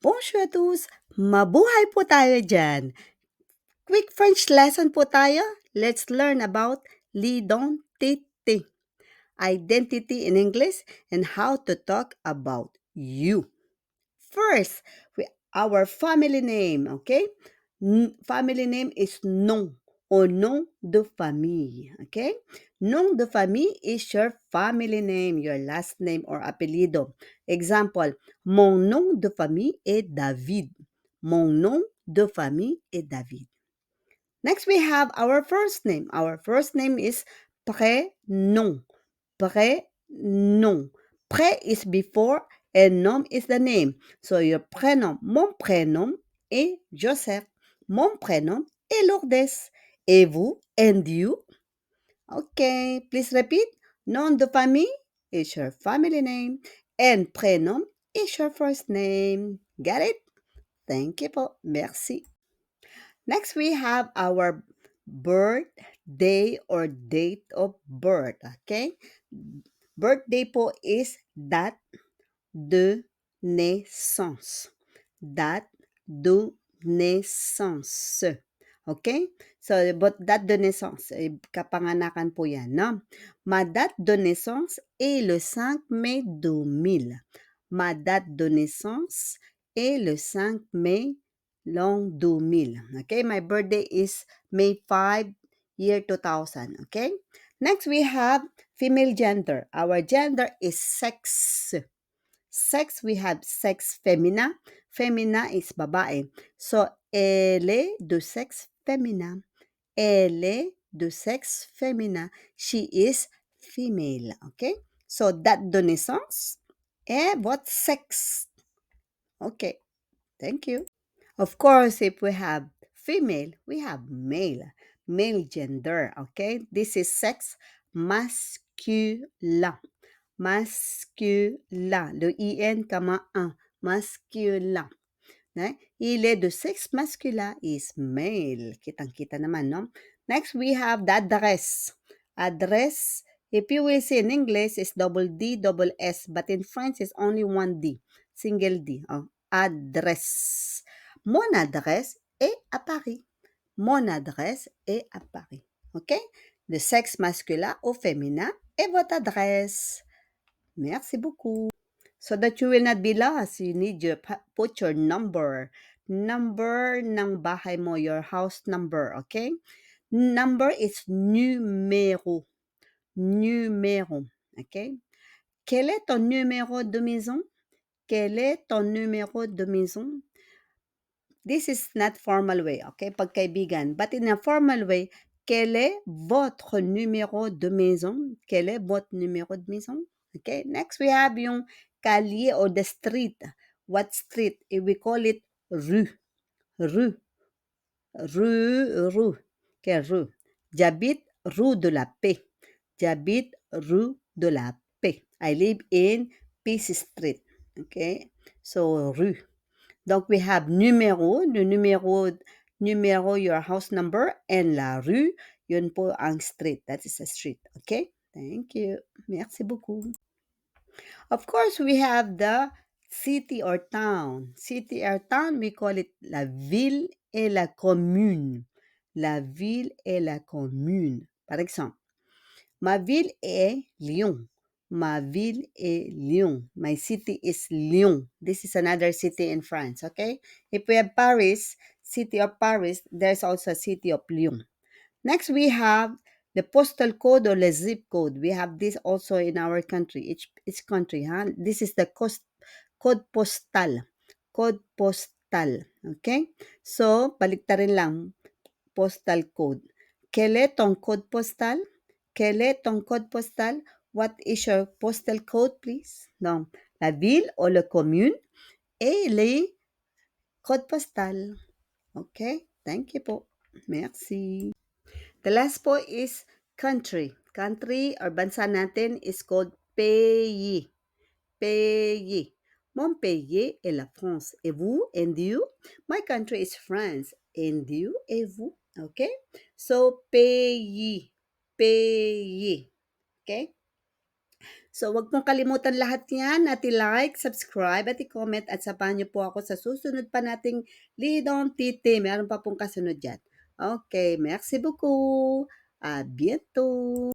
Bonjour à tous! Mabuhay po tayo dyan! Quick French lesson po tayo. Let's learn about l'identité. Identity in English and how to talk about you. First, our family name, okay? Family name is nom or nom de famille, okay? Nom de famille is your family name, your last name or apellido. Example, mon nom de famille est David. Mon nom de famille est David. Next, we have our first name. Our first name is prénom. Prénom. Pré is before and nom is the name. So your prénom, mon prénom est Joseph. Mon prénom est Lourdes. Et vous, and you? Okay, please repeat. Nom de famille is your family name. And prénom is your first name. Got it? Thank you po. Merci. Next, we have our birthday or date of birth. Okay? Birthday po is date de naissance. Date de naissance. Okay? So, but date de naissance, kapanganakan po yan, no? Ma date de naissance est le 5 mai 2000. Ma date de naissance est le 5 mai l'an 2000. Okay? My birthday is May 5, year 2000. Okay? Next, we have female gender. Our gender is sex. Sex, we have sex femina. Femina is babae. So, elle est de sexe féminin. Elle est de sexe féminin. She is female. Okay? So, date de naissance et votre sexe. Okay. Thank you. Of course, if we have female, we have male. Male gender. Okay? This is sex masculin. Masculin. Le IN comme un. Masculin. Il est de sexe masculin, is male. Kitang-kita naman, no? Next, we have the address. Address, if you will see in English, is double D, double S, but in French, it's only one D, single D. Oh, adresse. Mon adresse est à Paris. Mon adresse est à Paris. OK? Le sexe masculin ou féminin et votre adresse. Merci beaucoup. So that you will not be lost, you need to put your number. Number ng bahay mo, your house number, okay? Number is numéro. Numéro, okay? Quel est ton numéro de maison? Quel est ton numéro de maison? This is not formal way, okay? Pagkaibigan. But in a formal way, quel est votre numéro de maison? Quel est votre numéro de maison? Okay, next we have yung calle or the street. What street? We call it rue. Rue. Rue. Okay, rue. J'habite rue de la Paix. J'habite rue de la Paix. I live in Peace Street. Okay, so rue. Donc, we have numéro, le numéro, your house number, and la rue, yun po ang street. That is a street. Okay? Thank you. Merci beaucoup. Of course, we have the city or town. City or town, we call it la ville et la commune. La ville et la commune. Par exemple, ma ville est Lyon. Ma ville est Lyon. My city is Lyon. This is another city in France, okay? If we have Paris, city of Paris, there's also a city of Lyon. Next, we have the postal code or the zip code. We have this also in our country, each country. Huh? This is the code postal. Code postal. Okay? So, baliktarin lang. Postal code. Quel est ton code postal? Quel est ton code postal? What is your postal code, please? Donc, la ville ou la commune et les codes postal. Okay? Thank you po. Merci. The last po is country. Country or bansa natin is called pays. Pays. Mon pays est la France. Et vous? And you? My country is France. And you? Et vous? Okay? So, pays. Pays. Okay? So, wag pong kalimutan lahat yan at i-like, subscribe at i-comment at sabahan niyo po ako sa susunod pa nating Lidong Titi. Meron pa pong kasunod dyan. Okay, merci beaucoup. À bientôt.